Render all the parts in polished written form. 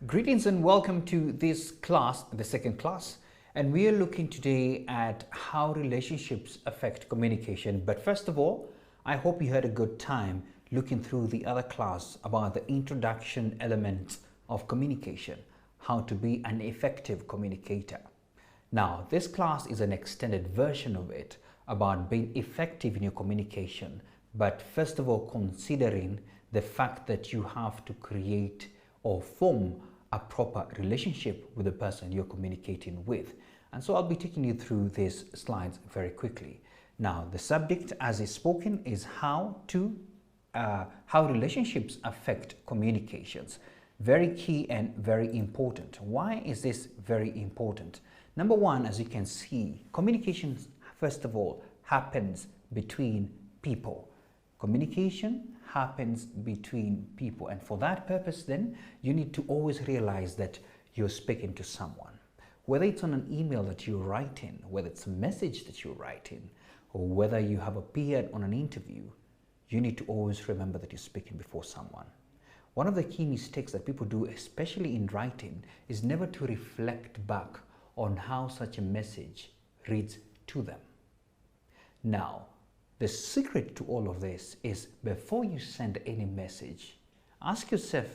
Greetings and welcome to this class, the second class, and we are looking today at how relationships affect communication. But first of all, I hope you had a good time looking through the other class about the introduction elements of communication, how to be an effective communicator. Now, this class is an extended version of it about being effective in your communication, but first of all, considering the fact that you have to create or form a proper relationship with the person you're communicating with. And so I'll be taking you through these slides very quickly. Now, the subject as is spoken is how relationships affect communications. Very key and very important. Why is this very important? Number one, as you can see, communications, first of all, happens between people. Communication happens between people, and for that purpose then you need to always realize that you're speaking to someone, whether it's on an email that you're writing, whether it's a message that you're writing, or whether you have appeared on an interview. You need to always remember that you're speaking before someone. One of the key mistakes that people do, especially in writing, is never to reflect back on how such a message reads to them. Now, the secret to all of this is before you send any message, ask yourself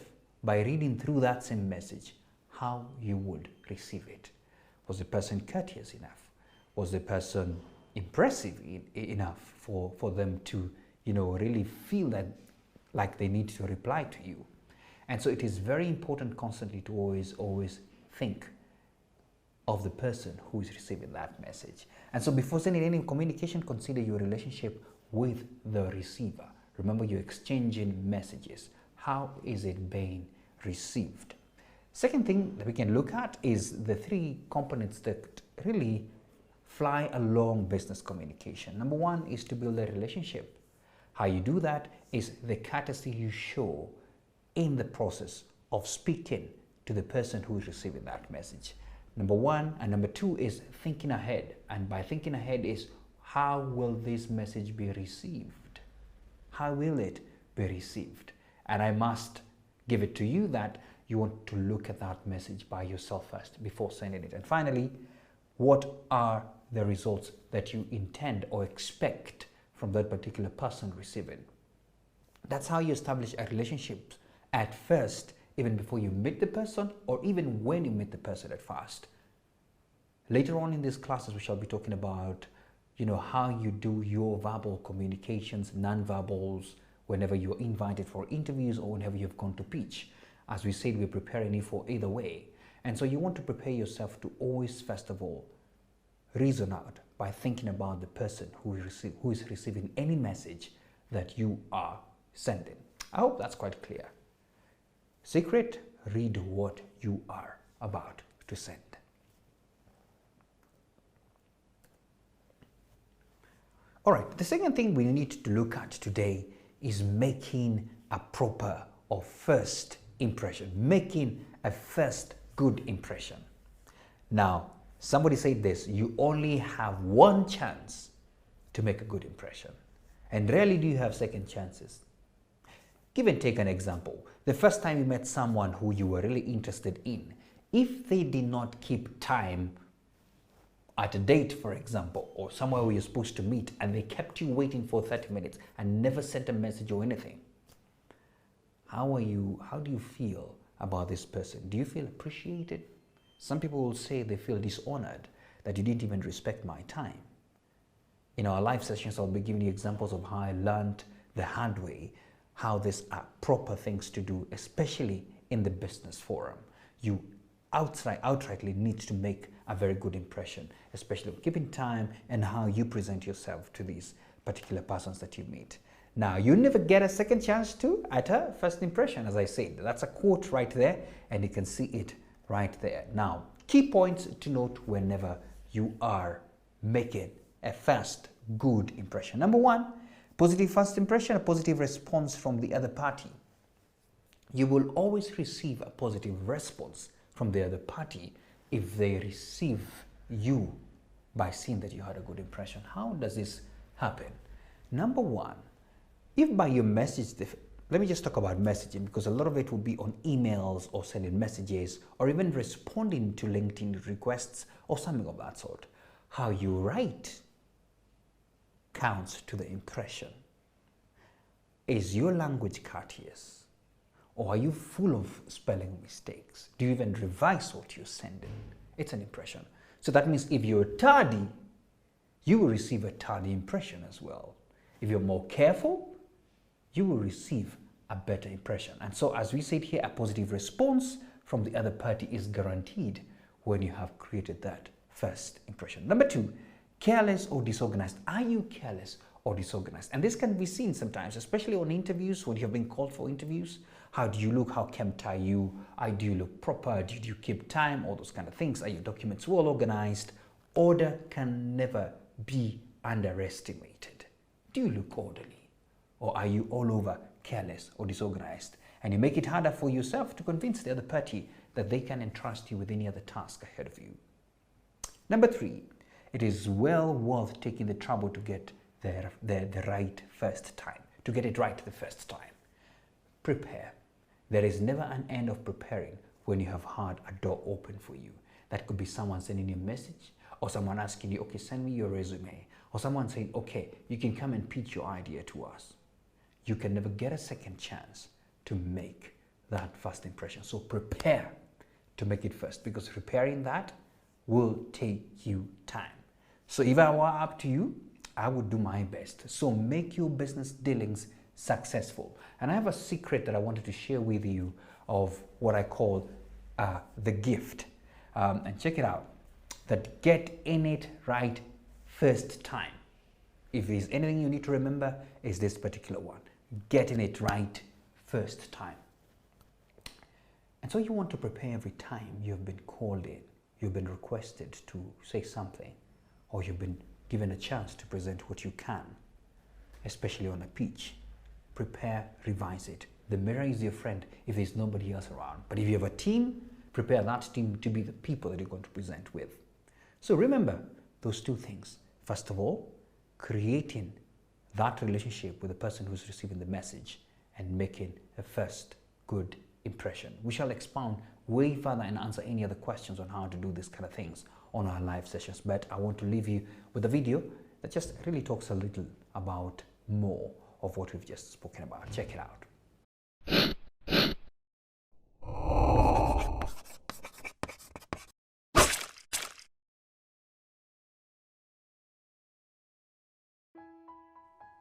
by reading through that same message how you would receive it. Was the person courteous enough? Was the person impressive enough for them to, really feel that like they need to reply to you? And so it is very important constantly to always think of the person who is receiving that message. And so before sending any communication, consider your relationship with the receiver. Remember, you're exchanging messages. How is it being received? Second thing that we can look at is the three components that really fly along business communication. Number one is to build a relationship. How you do that is the courtesy you show in the process of speaking to the person who is receiving that message. Number one, and number two is thinking ahead. And by thinking ahead is how will this message be received? How will it be received? And I must give it to you that you want to look at that message by yourself first before sending it. And finally, what are the results that you intend or expect from that particular person receiving? That's how you establish a relationship at first, even before you meet the person or even when you meet the person at first. Later on in these classes, we shall be talking about, how you do your verbal communications, non-verbals, whenever you're invited for interviews or whenever you've gone to pitch. As we said, we're preparing you for either way. And so you want to prepare yourself to always, first of all, reason out by thinking about the person who is receiving any message that you are sending. I hope that's quite clear. Secret, read what you are about to send. All right, the second thing we need to look at today is making a proper or first impression, making a first good impression. Now, somebody said this, you only have one chance to make a good impression, and rarely do you have second chances. Give and take an example. The first time you met someone who you were really interested in, if they did not keep time at a date, for example, or somewhere where you're supposed to meet, and they kept you waiting for 30 minutes and never sent a message or anything, how do you feel about this person? Do you feel appreciated? Some people will say they feel dishonored that you didn't even respect my time. In our live sessions, I'll be giving you examples of how I learned the hard way how these are proper things to do, especially in the business forum. You outrightly need to make a very good impression, especially keeping time and how you present yourself to these particular persons that you meet. Now, you never get a second chance to at a first impression, as I said. That's a quote right there, and you can see it right there. Now, key points to note whenever you are making a first good impression. Number one, positive first impression, a positive response from the other party. You will always receive a positive response from the other party if they receive you by seeing that you had a good impression. How does this happen? Number one, if by your message Let me just talk about messaging, because a lot of it will be on emails or sending messages or even responding to LinkedIn requests or something of that sort. How you write counts to the impression. Is your language courteous, or are you full of spelling mistakes? Do you even revise what you're sending? It's an impression. So that means if you're tardy, you will receive a tardy impression as well. If you're more careful, you will receive a better impression. And so, as we said here, a positive response from the other party is guaranteed when you have created that first impression. Number 2, careless or disorganized. Are you careless or disorganized? And this can be seen sometimes, especially on interviews, when you have been called for interviews. How do you look? How kempt are you? Do you look proper? Do you keep time? All those kind of things. Are your documents well organized? Order can never be underestimated. Do you look orderly? Or are you all over careless or disorganized? And you make it harder for yourself to convince the other party that they can entrust you with any other task ahead of you. Number 3, it is well worth taking the trouble to get the right first time, to get it right the first time. Prepare. There is never an end of preparing when you have had a door open for you. That could be someone sending you a message, or someone asking you, okay, send me your resume, or someone saying, okay, you can come and pitch your idea to us. You can never get a second chance to make that first impression. So prepare to make it first, because preparing that will take you time. So if I were up to you, I would do my best. So make your business dealings successful. And I have a secret that I wanted to share with you of what I call the gift. And check it out. That getting it right first time. If there's anything you need to remember, is this particular one. Getting it right first time. And so you want to prepare every time you've been called in, you've been requested to say something, or you've been given a chance to present what you can, especially on a pitch. Prepare, revise it. The mirror is your friend if there's nobody else around. But if you have a team, prepare that team to be the people that you're going to present with. So remember those 2 things. First of all, creating that relationship with the person who's receiving the message and making a first good impression. We shall expound way further and answer any other questions on how to do these kind of things on our live sessions. But I want to leave you with a video that just really talks a little about more of what we've just spoken about. Check it out.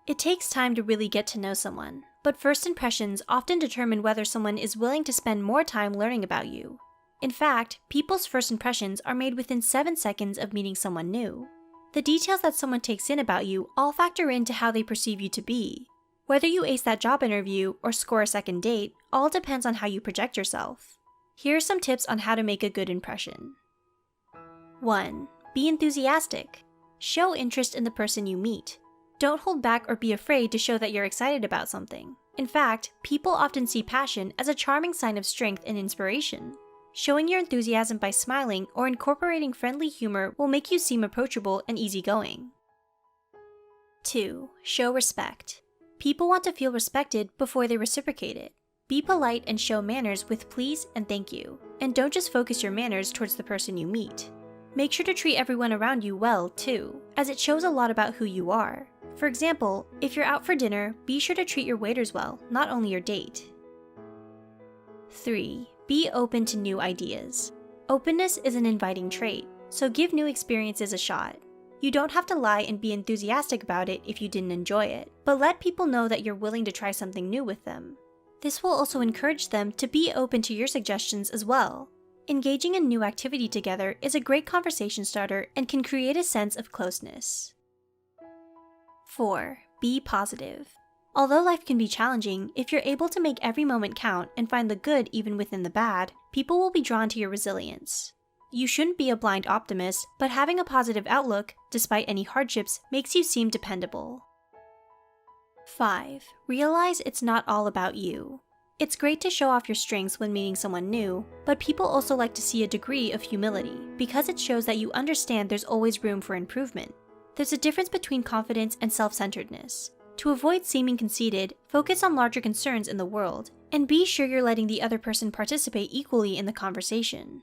It takes time to really get to know someone, but first impressions often determine whether someone is willing to spend more time learning about you. In fact, people's first impressions are made within 7 seconds of meeting someone new. The details that someone takes in about you all factor into how they perceive you to be. Whether you ace that job interview or score a second date, all depends on how you project yourself. Here are some tips on how to make a good impression. 1. Be enthusiastic. Show interest in the person you meet. Don't hold back or be afraid to show that you're excited about something. In fact, people often see passion as a charming sign of strength and inspiration. Showing your enthusiasm by smiling or incorporating friendly humor will make you seem approachable and easygoing. 2. Show respect. People want to feel respected before they reciprocate it. Be polite and show manners with please and thank you. And don't just focus your manners towards the person you meet. Make sure to treat everyone around you well, too, as it shows a lot about who you are. For example, if you're out for dinner, be sure to treat your waiters well, not only your date. 3. Be open to new ideas. Openness is an inviting trait, so give new experiences a shot. You don't have to lie and be enthusiastic about it if you didn't enjoy it, but let people know that you're willing to try something new with them. This will also encourage them to be open to your suggestions as well. Engaging in new activity together is a great conversation starter and can create a sense of closeness. 4. Be positive. Although life can be challenging, if you're able to make every moment count and find the good even within the bad, people will be drawn to your resilience. You shouldn't be a blind optimist, but having a positive outlook, despite any hardships, makes you seem dependable. 5. Realize it's not all about you. It's great to show off your strengths when meeting someone new, but people also like to see a degree of humility, because it shows that you understand there's always room for improvement. There's a difference between confidence and self-centeredness. To avoid seeming conceited, focus on larger concerns in the world, and be sure you're letting the other person participate equally in the conversation.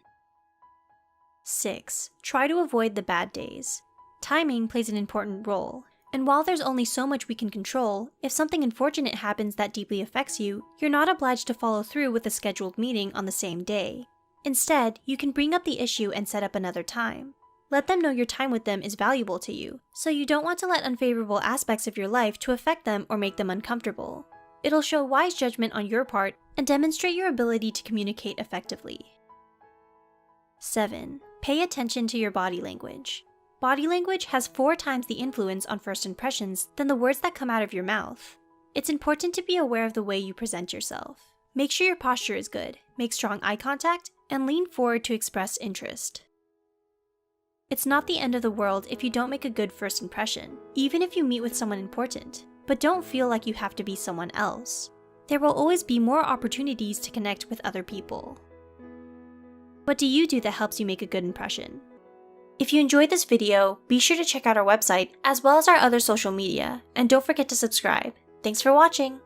6. Try to avoid the bad days. Timing plays an important role, and while there's only so much we can control, if something unfortunate happens that deeply affects you, you're not obliged to follow through with a scheduled meeting on the same day. Instead, you can bring up the issue and set up another time. Let them know your time with them is valuable to you, so you don't want to let unfavorable aspects of your life to affect them or make them uncomfortable. It'll show wise judgment on your part and demonstrate your ability to communicate effectively. 7. Pay attention to your body language. Body language has 4 times the influence on first impressions than the words that come out of your mouth. It's important to be aware of the way you present yourself. Make sure your posture is good, make strong eye contact, and lean forward to express interest. It's not the end of the world if you don't make a good first impression, even if you meet with someone important, but don't feel like you have to be someone else. There will always be more opportunities to connect with other people. What do you do that helps you make a good impression? If you enjoyed this video, be sure to check out our website as well as our other social media, and don't forget to subscribe. Thanks for watching!